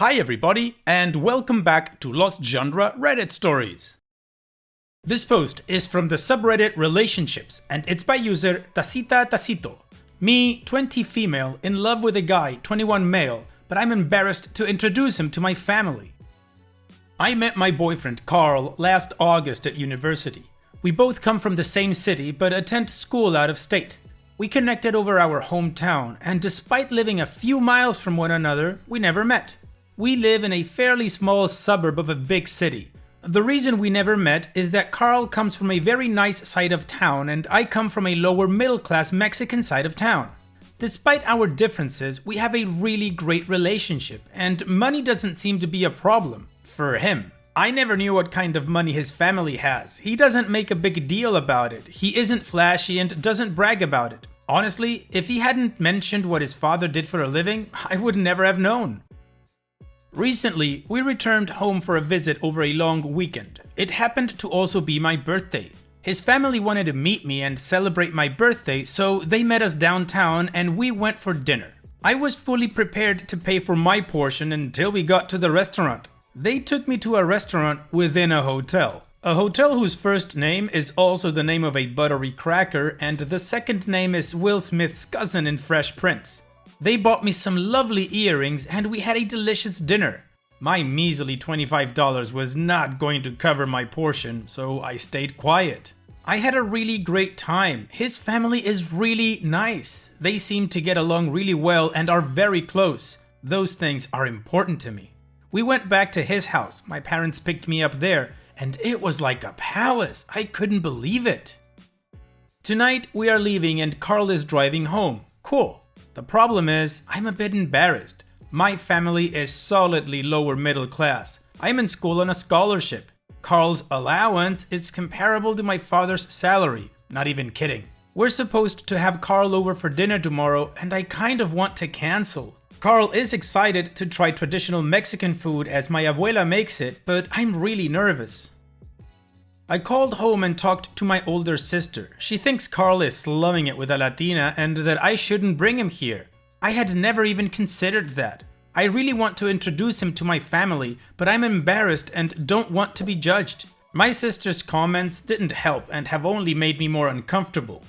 Hi everybody, and welcome back to Lost Genre Reddit Stories. This post is from the subreddit Relationships, and it's by user Tacita Tacito. Me, 20 female, in love with a guy, 21 male, but I'm embarrassed to introduce him to my family. I met my boyfriend Carl last August at university. We both come from the same city, but attend school out of state. We connected over our hometown, and despite living a few miles from one another, we never met. We live in a fairly small suburb of a big city. The reason we never met is that Carl comes from a very nice side of town and I come from a lower middle class Mexican side of town. Despite our differences, we have a really great relationship and money doesn't seem to be a problem for him. I never knew what kind of money his family has. He doesn't make a big deal about it. He isn't flashy and doesn't brag about it. Honestly, if he hadn't mentioned what his father did for a living, I would never have known. Recently, we returned home for a visit over a long weekend. It happened to also be my birthday. His family wanted to meet me and celebrate my birthday, so they met us downtown and we went for dinner. I was fully prepared to pay for my portion until we got to the restaurant. They took me to a restaurant within a hotel. A hotel whose first name is also the name of a buttery cracker and the second name is Will Smith's cousin in Fresh Prince. They bought me some lovely earrings and we had a delicious dinner. My measly $25 was not going to cover my portion, so I stayed quiet. I had a really great time. His family is really nice. They seem to get along really well and are very close. Those things are important to me. We went back to his house. My parents picked me up there, and it was like a palace. I couldn't believe it. Tonight we are leaving and Carl is driving home. Cool. The problem is, I'm a bit embarrassed. My family is solidly lower middle class. I'm in school on a scholarship. Carl's allowance is comparable to my father's salary. Not even kidding. We're supposed to have Carl over for dinner tomorrow and I kind of want to cancel. Carl is excited to try traditional Mexican food as my abuela makes it, but I'm really nervous. I called home and talked to my older sister. She thinks Carl is slumming it with a Latina and that I shouldn't bring him here. I had never even considered that. I really want to introduce him to my family, but I'm embarrassed and don't want to be judged. My sister's comments didn't help and have only made me more uncomfortable.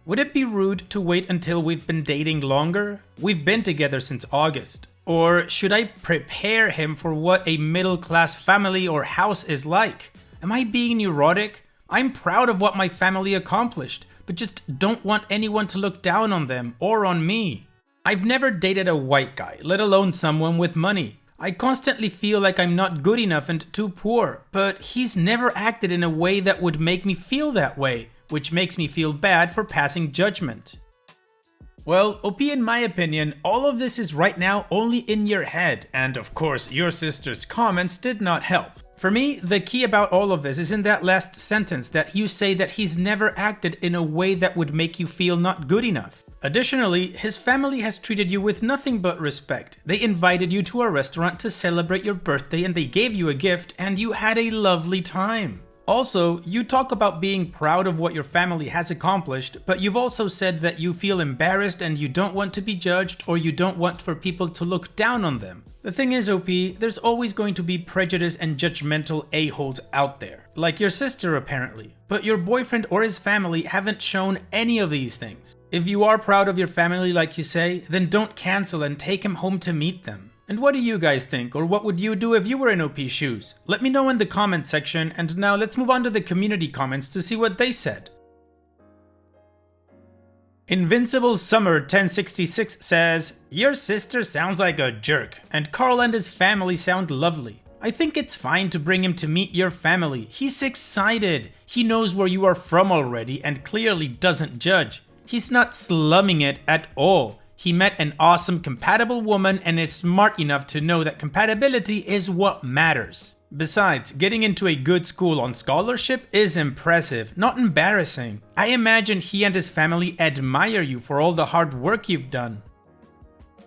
Would it be rude to wait until we've been dating longer? We've been together since August. Or should I prepare him for what a middle-class family or house is like? Am I being neurotic? I'm proud of what my family accomplished, but just don't want anyone to look down on them or on me. I've never dated a white guy, let alone someone with money. I constantly feel like I'm not good enough and too poor, but he's never acted in a way that would make me feel that way, which makes me feel bad for passing judgment. Well, OP, in my opinion, all of this is right now only in your head, and of course your sister's comments did not help. For me, the key about all of this is in that last sentence that you say that he's never acted in a way that would make you feel not good enough. Additionally, his family has treated you with nothing but respect. They invited you to a restaurant to celebrate your birthday and they gave you a gift and you had a lovely time. Also, you talk about being proud of what your family has accomplished, but you've also said that you feel embarrassed and you don't want to be judged or you don't want for people to look down on them. The thing is, OP, there's always going to be prejudice and judgmental a-holes out there, like your sister apparently, but your boyfriend or his family haven't shown any of these things. If you are proud of your family like you say, then don't cancel and take him home to meet them. And what do you guys think, or what would you do if you were in OP's shoes? Let me know in the comment section, and now let's move on to the community comments to see what they said. Invincible Summer 1066 says, "Your sister sounds like a jerk, and Carl and his family sound lovely. I think it's fine to bring him to meet your family. He's excited. He knows where you are from already and clearly doesn't judge. He's not slumming it at all. He met an awesome compatible woman and is smart enough to know that compatibility is what matters. Besides, getting into a good school on scholarship is impressive, not embarrassing. I imagine he and his family admire you for all the hard work you've done."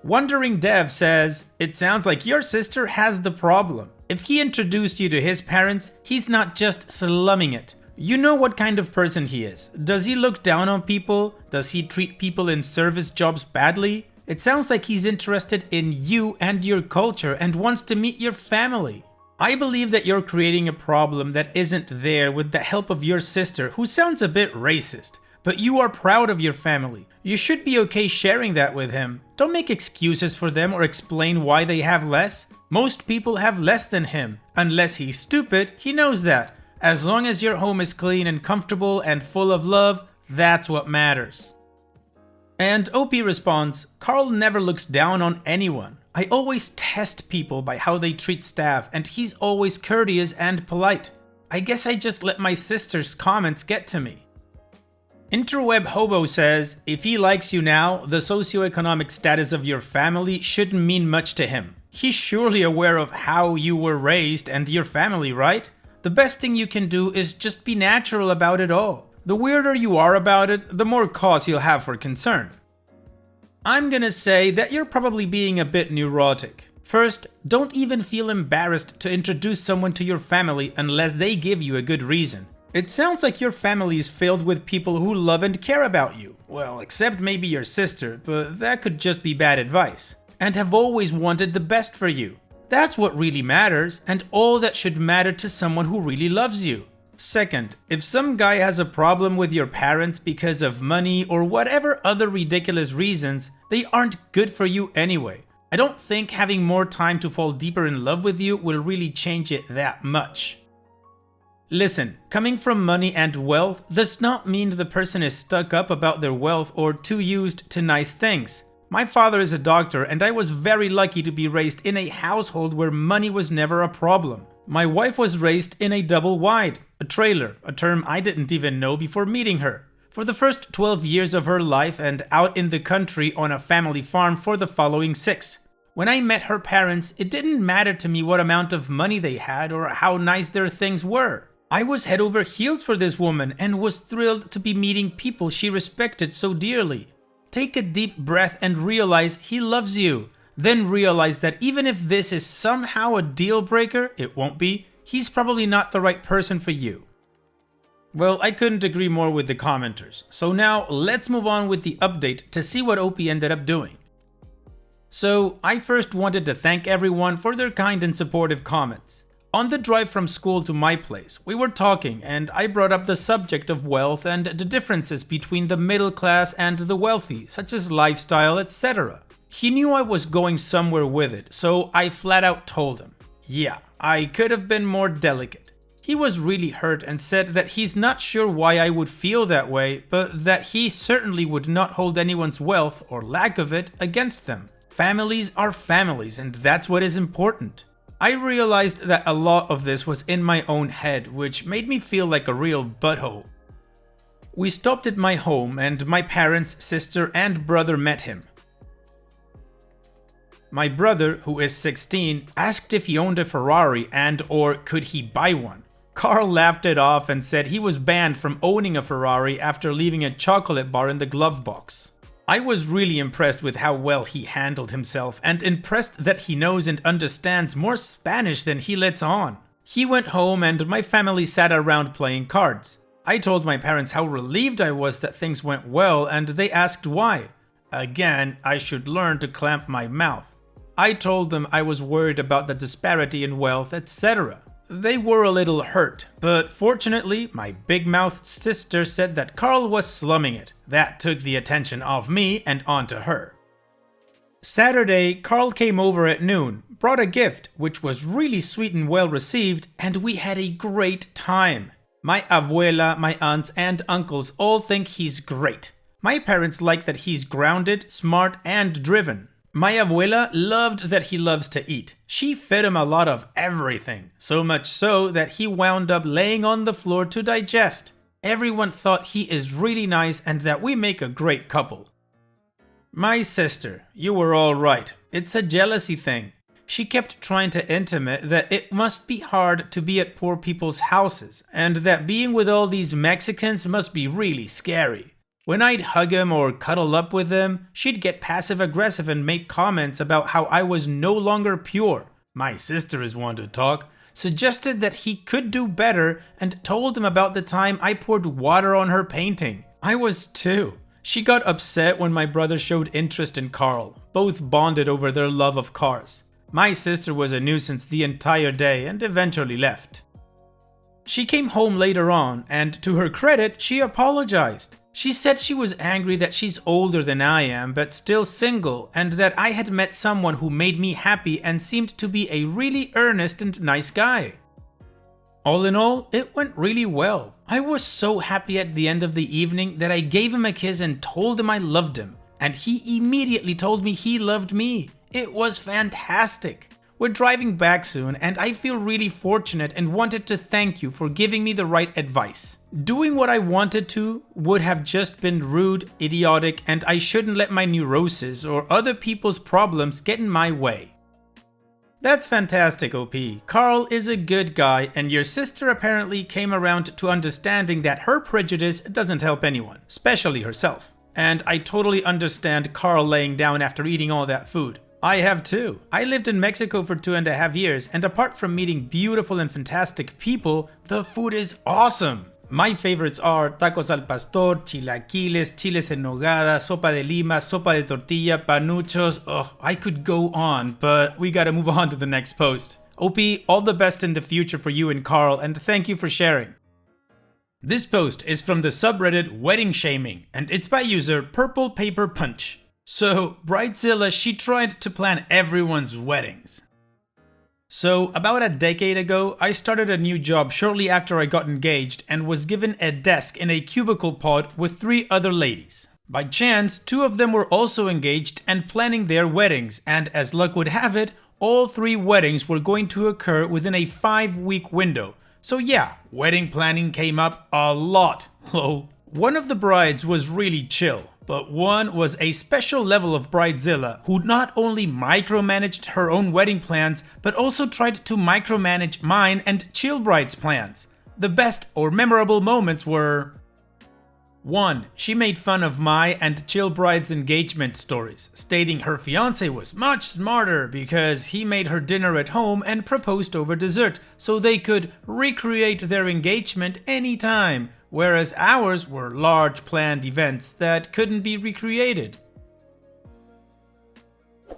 Wondering Dev says, "It sounds like your sister has the problem. If he introduced you to his parents, he's not just slumming it. You know what kind of person he is. Does he look down on people? Does he treat people in service jobs badly? It sounds like he's interested in you and your culture and wants to meet your family. I believe that you're creating a problem that isn't there with the help of your sister, who sounds a bit racist. But you are proud of your family. You should be okay sharing that with him. Don't make excuses for them or explain why they have less. Most people have less than him. Unless he's stupid, he knows that. As long as your home is clean and comfortable and full of love, that's what matters. And OP responds, Carl never looks down on anyone. I always test people by how they treat staff, and he's always courteous and polite. I guess I just let my sister's comments get to me. Interweb Hobo says, if he likes you now, the socioeconomic status of your family shouldn't mean much to him. He's surely aware of how you were raised and your family, right? The best thing you can do is just be natural about it all. The weirder you are about it, the more cause you'll have for concern. I'm gonna say that you're probably being a bit neurotic. First, don't even feel embarrassed to introduce someone to your family unless they give you a good reason. It sounds like your family is filled with people who love and care about you. Well, except maybe your sister, but that could just be bad advice. And have always wanted the best for you. That's what really matters, and all that should matter to someone who really loves you. Second, if some guy has a problem with your parents because of money or whatever other ridiculous reasons, they aren't good for you anyway. I don't think having more time to fall deeper in love with you will really change it that much. Listen, coming from money and wealth does not mean the person is stuck up about their wealth or too used to nice things. My father is a doctor, and I was very lucky to be raised in a household where money was never a problem. My wife was raised in a double wide, a trailer, a term I didn't even know before meeting her, for the first 12 years of her life, and out in the country on a family farm for the following 6. When I met her parents, it didn't matter to me what amount of money they had or how nice their things were. I was head over heels for this woman and was thrilled to be meeting people she respected so dearly. Take a deep breath and realize he loves you. Then realize that even if this is somehow a deal breaker, it won't be, he's probably not the right person for you. Well, I couldn't agree more with the commenters. So now let's move on with the update to see what OP ended up doing. So I first wanted to thank everyone for their kind and supportive comments. On the drive from school to my place, we were talking and I brought up the subject of wealth and the differences between the middle class and the wealthy, such as lifestyle, etc. He knew I was going somewhere with it, so I flat out told him, yeah, I could have been more delicate. He was really hurt and said that he's not sure why I would feel that way, but that he certainly would not hold anyone's wealth or lack of it against them. Families are families, and that's what is important. I realized that a lot of this was in my own head, which made me feel like a real butthole. We stopped at my home and my parents, sister and brother met him. My brother, who is 16, asked if he owned a Ferrari and or could he buy one. Carl laughed it off and said he was banned from owning a Ferrari after leaving a chocolate bar in the glove box. I was really impressed with how well he handled himself and impressed that he knows and understands more Spanish than he lets on. He went home and my family sat around playing cards. I told my parents how relieved I was that things went well and they asked why. Again, I should learn to clamp my mouth. I told them I was worried about the disparity in wealth, etc. They were a little hurt, but fortunately, my big-mouthed sister said that Carl was slumming it. That took the attention off me and onto her. Saturday, Carl came over at noon, brought a gift, which was really sweet and well received, and we had a great time. My abuela, my aunts, and uncles all think he's great. My parents like that he's grounded, smart, and driven. My abuela loved that he loves to eat. She fed him a lot of everything, so much so that he wound up laying on the floor to digest. Everyone thought he is really nice and that we make a great couple. My sister, you were all right. It's a jealousy thing. She kept trying to intimate that it must be hard to be at poor people's houses, and that being with all these Mexicans must be really scary. When I'd hug him or cuddle up with him, she'd get passive-aggressive and make comments about how I was no longer pure. My sister is one to talk. Suggested that he could do better and told him about the time I poured water on her painting. I was too. She got upset when my brother showed interest in Carl, both bonded over their love of cars. My sister was a nuisance the entire day and eventually left. She came home later on, and to her credit, she apologized. She said she was angry that she's older than I am, but still single, and that I had met someone who made me happy and seemed to be a really earnest and nice guy. All in all, it went really well. I was so happy at the end of the evening that I gave him a kiss and told him I loved him, and he immediately told me he loved me. It was fantastic. We're driving back soon, and I feel really fortunate and wanted to thank you for giving me the right advice. Doing what I wanted to would have just been rude, idiotic, and I shouldn't let my neurosis or other people's problems get in my way. That's fantastic, OP. Carl is a good guy, and your sister apparently came around to understanding that her prejudice doesn't help anyone, especially herself. And I totally understand Carl laying down after eating all that food. I have too. I lived in Mexico for 2.5 years, and apart from meeting beautiful and fantastic people, the food is awesome. My favorites are tacos al pastor, chilaquiles, chiles en nogada, sopa de lima, sopa de tortilla, panuchos. Ugh, I could go on, but we gotta move on to the next post. OP, all the best in the future for you and Carl, and thank you for sharing. This post is from the subreddit Wedding Shaming, and it's by user Purple Paper Punch. So, Bridezilla, she tried to plan everyone's weddings. So, about a decade ago, I started a new job shortly after I got engaged and was given a desk in a cubicle pod with 3 other ladies. By chance, 2 of them were also engaged and planning their weddings, and as luck would have it, all 3 weddings were going to occur within a 5-week window. So yeah, wedding planning came up a lot, lol. One of the brides was really chill, but one was a special level of Bridezilla who not only micromanaged her own wedding plans, but also tried to micromanage mine and Chill Bride's plans. The best or memorable moments were: 1. She made fun of my and Chill Bride's engagement stories, stating her fiancé was much smarter because he made her dinner at home and proposed over dessert, so they could recreate their engagement anytime, whereas ours were large planned events that couldn't be recreated.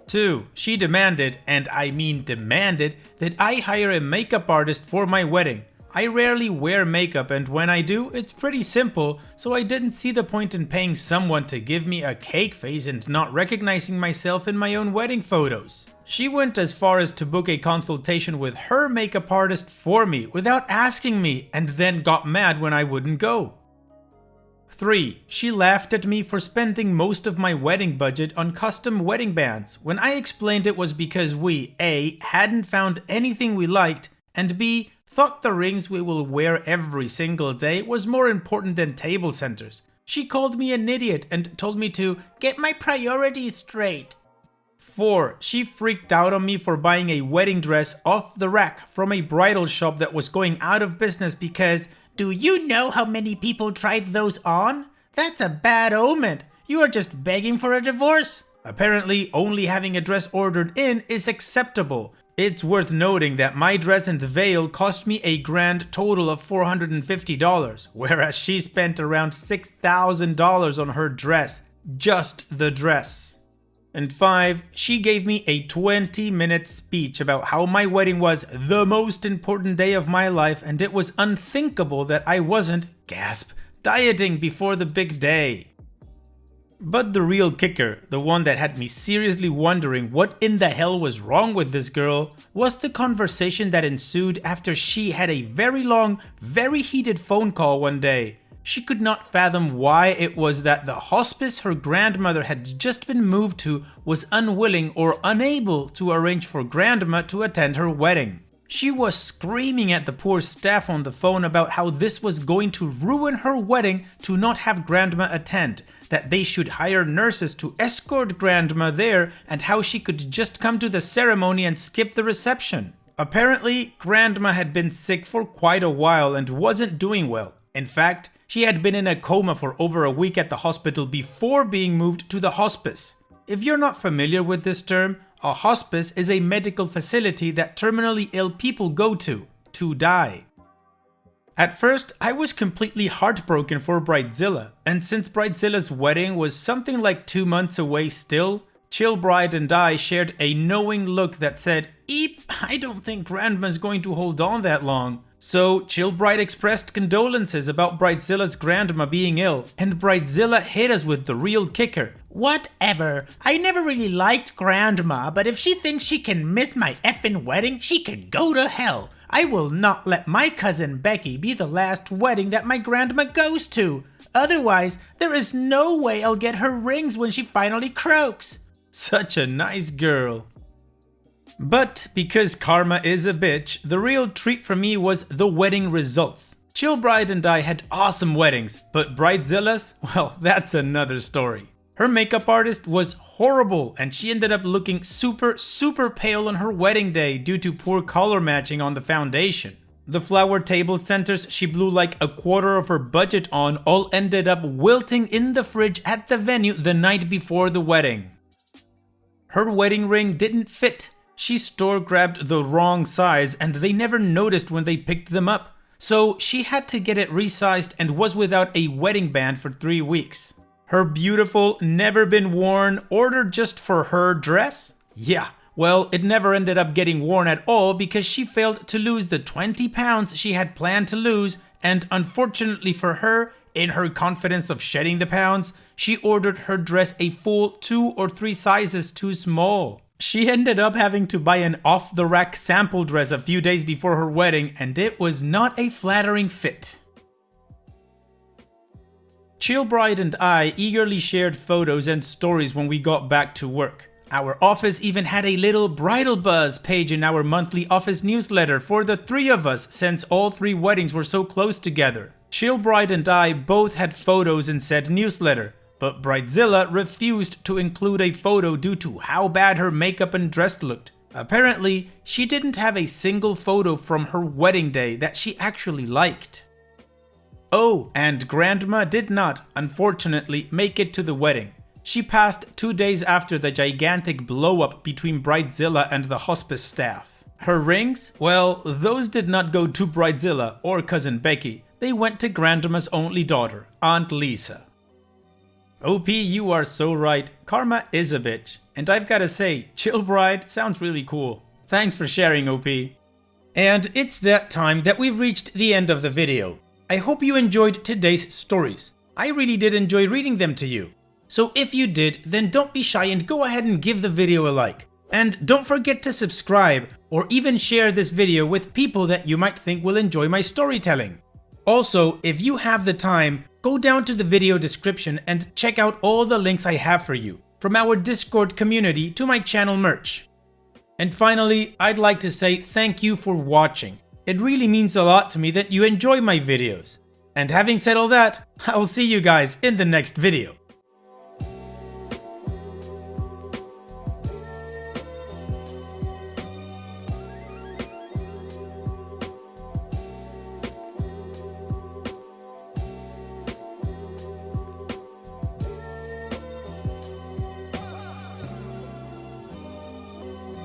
2. She demanded, and I mean demanded, that I hire a makeup artist for my wedding. I rarely wear makeup, and when I do, it's pretty simple, so I didn't see the point in paying someone to give me a cake face and not recognizing myself in my own wedding photos. She went as far as to book a consultation with her makeup artist for me without asking me, and then got mad when I wouldn't go. 3. She laughed at me for spending most of my wedding budget on custom wedding bands when I explained it was because we A. hadn't found anything we liked, and B. thought the rings we will wear every single day was more important than table centers. She called me an idiot and told me to get my priorities straight. 4. She freaked out on me for buying a wedding dress off the rack from a bridal shop that was going out of business because, do you know how many people tried those on? That's a bad omen. You are just begging for a divorce. Apparently, only having a dress ordered in is acceptable. It's worth noting that my dress and veil cost me a grand total of $450, whereas she spent around $6,000 on her dress. Just the dress. And 5, she gave me a 20-minute speech about how my wedding was the most important day of my life and it was unthinkable that I wasn't, gasp, dieting before the big day. But the real kicker, the one that had me seriously wondering what in the hell was wrong with this girl, was the conversation that ensued after she had a very long, very heated phone call one day. She could not fathom why it was that the hospice her grandmother had just been moved to was unwilling or unable to arrange for grandma to attend her wedding. She was screaming at the poor staff on the phone about how this was going to ruin her wedding to not have grandma attend, that they should hire nurses to escort grandma there, and how she could just come to the ceremony and skip the reception. Apparently, grandma had been sick for quite a while and wasn't doing well. In fact, she had been in a coma for over a week at the hospital before being moved to the hospice. If you're not familiar with this term, a hospice is a medical facility that terminally ill people go to die. At first, I was completely heartbroken for Bridezilla, and since Bridezilla's wedding was something like 2 months away still, Chill Bride and I shared a knowing look that said, "Eep, I don't think Grandma's going to hold on that long." So Chill Bride expressed condolences about Bridezilla's grandma being ill, and Bridezilla hit us with the real kicker. "Whatever. I never really liked Grandma, but if she thinks she can miss my effing wedding, she can go to hell. I will not let my cousin Becky be the last wedding that my grandma goes to. Otherwise, there is no way I'll get her rings when she finally croaks." Such a nice girl. But because karma is a bitch, the real treat for me was the wedding results. Chill Bride and I had awesome weddings, but Bridezilla's, well, that's another story. Her makeup artist was horrible, and she ended up looking super pale on her wedding day due to poor color matching on the foundation. The flower table centers she blew like a quarter of her budget on all ended up wilting in the fridge at the venue the night before the wedding. Her wedding ring didn't fit. She store grabbed the wrong size and they never noticed when they picked them up. So she had to get it resized and was without a wedding band for 3 weeks. Her beautiful, never been worn, ordered just for her dress? Yeah, well, it never ended up getting worn at all because she failed to lose the 20 pounds she had planned to lose, and unfortunately for her, in her confidence of shedding the pounds, she ordered her dress a full 2 or 3 sizes too small. She ended up having to buy an off-the-rack sample dress a few days before her wedding, and it was not a flattering fit. Chill Bride and I eagerly shared photos and stories when we got back to work. Our office even had a little bridal buzz page in our monthly office newsletter for the 3 of us since all 3 weddings were so close together. Chill Bride and I both had photos in said newsletter, but Bridezilla refused to include a photo due to how bad her makeup and dress looked. Apparently, she didn't have a single photo from her wedding day that she actually liked. Oh, and Grandma did not, unfortunately, make it to the wedding. She passed 2 days after the gigantic blow-up between Bridezilla and the hospice staff. Her rings? Well, those did not go to Bridezilla or Cousin Becky. They went to Grandma's only daughter, Aunt Lisa. OP, you are so right. Karma is a bitch. And I've gotta say, Chill Bride sounds really cool. Thanks for sharing, OP. And it's that time that we've reached the end of the video. I hope you enjoyed today's stories. I really did enjoy reading them to you. So if you did, then don't be shy and go ahead and give the video a like. And don't forget to subscribe or even share this video with people that you might think will enjoy my storytelling. Also, if you have the time, go down to the video description and check out all the links I have for you, from our Discord community to my channel merch. And finally, I'd like to say thank you for watching. It really means a lot to me that you enjoy my videos. And having said all that, I'll see you guys in the next video.